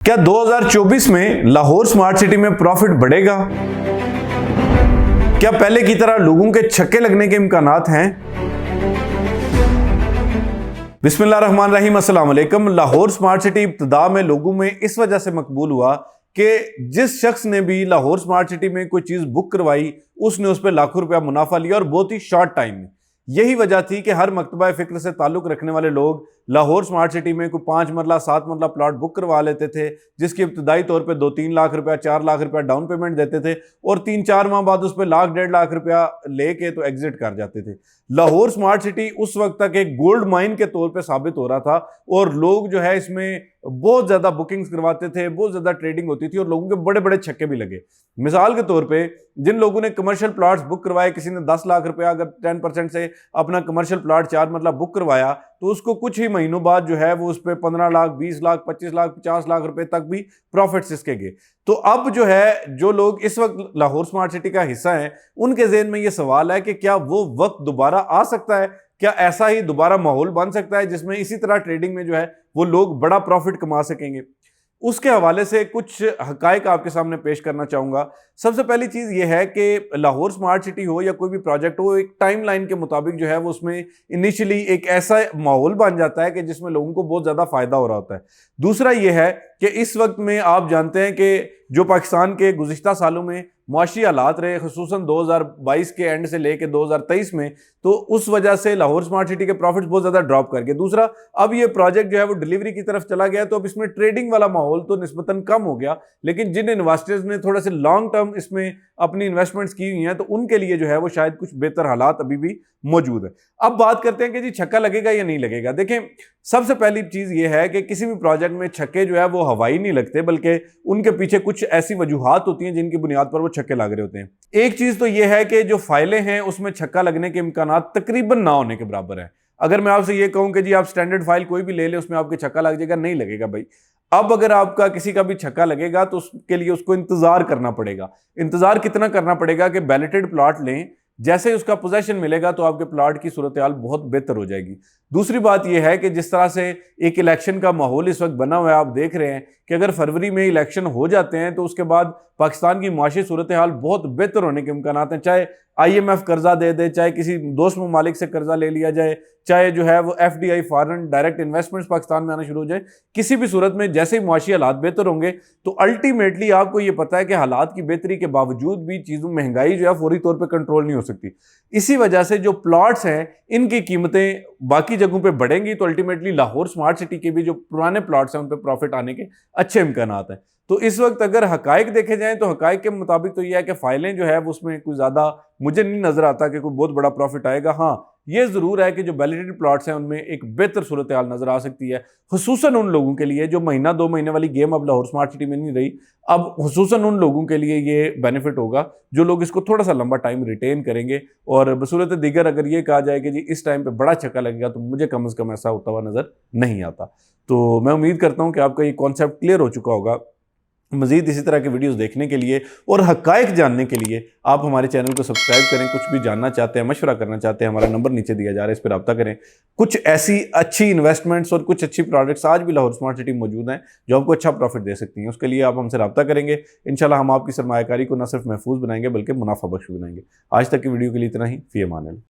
क्या 2024 में Lahore smart city में प्रॉफिट बढ़ेगा? क्या पहले की तरह लोगों के छक्के लगने के इम्कानात हैं? बिस्मिल्लाहिर्रहमानिर्रहीम, अस्सलाम वालेकुम। लाहौर स्मार्ट सिटी इब्तिदा में लोगों में इस वजह से मकबूल हुआ कि जिस शख्स ने भी लाहौर स्मार्ट सिटी में कोई चीज बुक करवाई उसने उस पर लाखों रुपया मुनाफा लिया और बहुत ही शॉर्ट टाइम में। यही वजह थी कि हर मकतबा फिक्र से ताल्लुक रखने वाले लोग लाहौर स्मार्ट सिटी में कोई 5 मरला 7 मरला प्लॉट बुक करवा लेते थे, जिसकी इब्तदाई तौर पे 2-3 लाख रुपया 4 लाख रुपया डाउन पेमेंट देते थे और 3-4 माह बाद उस पर लाख 1.5 लाख रुपया लेके तो एग्जिट कर जाते थे। लाहौर स्मार्ट सिटी उस वक्त तक एक गोल्ड माइन के तौर पे साबित हो रहा था और लोग जो है इसमें बहुत ज्यादा बुकिंग्स करवाते थे, बहुत ज्यादा ट्रेडिंग होती थी और लोगों के बड़े बड़े छक्के भी लगे। मिसाल के तौर पे जिन लोगों ने कमर्शियल प्लॉट्स बुक करवाए, किसी ने 10 लाख रुपया अगर 10% से अपना कमर्शियल प्लॉट 4 मरला बुक करवाया तो उसको कुछ ही महीनों बाद जो है वो उस पर 15 लाख 20 लाख 25 लाख 50 लाख रुपए तक भी प्रॉफिट्स इसके गए। तो अब जो है जो लोग इस वक्त लाहौर स्मार्ट सिटी का हिस्सा हैं उनके ज़हन में ये सवाल है कि क्या वो वक्त दोबारा आ सकता है? क्या ऐसा ही दोबारा माहौल बन सकता है जिसमें इसी तरह ट्रेडिंग में जो है वो लोग बड़ा प्रॉफिट कमा सकेंगे? उसके हवाले से कुछ हकायक आपके सामने पेश करना चाहूँगा। सबसे पहली चीज़ ये है कि लाहौर स्मार्ट सिटी हो या कोई भी प्रोजेक्ट हो, एक टाइम लाइन के मुताबिक जो है वो उसमें इनिशियली एक ऐसा माहौल बन जाता है कि जिसमें लोगों को बहुत ज़्यादा फ़ायदा हो रहा होता है। दूसरा ये है कि इस वक्त में आप जानते हैं कि जो पाकिस्तान के गुज़िश्ता सालों में मुआशी हालात रहे, खुसूसन 2022 के एंड से लेके 2023 में, तो उस वजह से लाहौर स्मार्ट सिटी के प्रॉफिट्स बहुत ज़्यादा ड्रॉप कर गए। दूसरा, अब ये प्रोजेक्ट जो है वो डिलीवरी की तरफ चला गया तो अब इसमें ट्रेडिंग वाला माहौल तो निस्बतन कम हो गया, लेकिन जिन इन्वेस्टर्स ने थोड़े से लॉन्ग टर्म इसमें अपनी इन्वेस्टमेंट्स की हुई हैं तो उनके लिए जो है वो शायद कुछ बेहतर हालात अभी भी मौजूद है। अब बात करते हैं कि जी छक्का लगेगा या नहीं लगेगा। देखें, सबसे पहली चीज़ ये है कि किसी भी प्रोजेक्ट में छक्के जो है वो हवाई नहीं लगते, बल्कि उनके पीछे कुछ ऐसी वजूहात होती हैं जिनकी बुनियाद पर वो छक्के लग रहे होते हैं। एक चीज़ तो ये है कि जो फाइलें हैं उसमें छक्का लगने के इम्कानात तकरीबन ना होने के बराबर है। अगर मैं आपसे ये कहूं कि जी आप स्टैंडर्ड फाइल कोई भी ले ले उसमें आपके छक्का लग जाएगा, नहीं लगेगा भाई। अब अगर आपका किसी का भी छक्का लगेगा तो उसके लिए उसको इंतजार करना पड़ेगा। इंतजार कितना करना पड़ेगा कि बैलेटेड प्लॉट लें, जैसे ही उसका पोजेशन मिलेगा तो आपके प्लॉट की सूरत हाल बहुत बेहतर हो जाएगी। दूसरी बात यह है कि जिस तरह से एक इलेक्शन का माहौल इस वक्त बना हुआ है, आप देख रहे हैं कि अगर फरवरी में इलेक्शन हो जाते हैं तो उसके बाद पाकिस्तान की माशी सूरत हाल बहुत बेहतर होने के इम्कान हैं। चाहे IMF कर्जा दे दे, चाहे किसी दोस्त ममालिक से कर्जा ले लिया जाए, चाहे जो है वो FDI foreign direct investments Pakistan में आना शुरू हो जाए, किसी भी सूरत में जैसे ही मुआशी हालात बेहतर होंगे तो अल्टीमेटली आपको ये पता है कि हालात की बेहतरी के बावजूद भी चीज़ों महंगाई जो है फौरी तौर पर कंट्रोल नहीं हो सकती। इसी वजह से जो प्लॉट्स हैं इनकी कीमतें बाकी जगहों पे बढ़ेंगी तो अल्टीमेटली लाहौर स्मार्ट सिटी के भी जो पुराने प्लॉट्स हैं उन पे प्रॉफिट आने के अच्छे इम्कानात हैं। तो इस वक्त अगर हकायक देखे जाएं तो हकायक के मुताबिक तो यह है कि फाइलें जो है उसमें कुछ ज़्यादा मुझे नहीं नज़र आता कि कोई बहुत बड़ा प्रॉफिट आएगा। हाँ, ये ज़रूर है कि जो बैलेटेड प्लॉट्स हैं उनमें एक बेहतर सूरत हाल नज़र आ सकती है, खुसूसन उन लोगों के लिए जो महीना 2 महीने वाली गेम अब लाहौर स्मार्ट सिटी में नहीं रही। अब खुसूसन उन लोगों के लिए ये बेनिफिट होगा जो लोग इसको थोड़ा सा लंबा टाइम रिटेन करेंगे। और बसूरत दीगर अगर ये कहा जाए कि जी इस टाइम पे बड़ा छक्का लगेगा तो मुझे कम से कम ऐसा होता हुआ नज़र नहीं आता। तो मैं उम्मीद करता हूँ कि आपका ये कॉन्सेप्ट क्लियर हो चुका होगा। मज़ीद इसी तरह के वीडियोस देखने के लिए और हक़ाइक़ जानने के लिए आप हमारे चैनल को सब्सक्राइब करें। कुछ भी जानना चाहते हैं, मशवरा करना चाहते हैं, हमारा नंबर नीचे दिया जा रहा है, इस पर रब्ता करें। कुछ ऐसी अच्छी इन्वेस्टमेंट्स और कुछ अच्छी प्रोडक्ट्स आज भी लाहौर स्मार्ट सिटी मौजूद हैं जो आपको अच्छा प्रॉफिट दे सकती हैं। उसके लिए आप हमसे रब्ता करेंगे। इंशाल्लाह हम आपकी सरमायाकारी को न सिर्फ महफूज बनाएंगे बल्कि मुनाफा बख्श बनाएंगे। आज तक की वीडियो के लिए इतना ही। फ़ी अमान अल्लाह।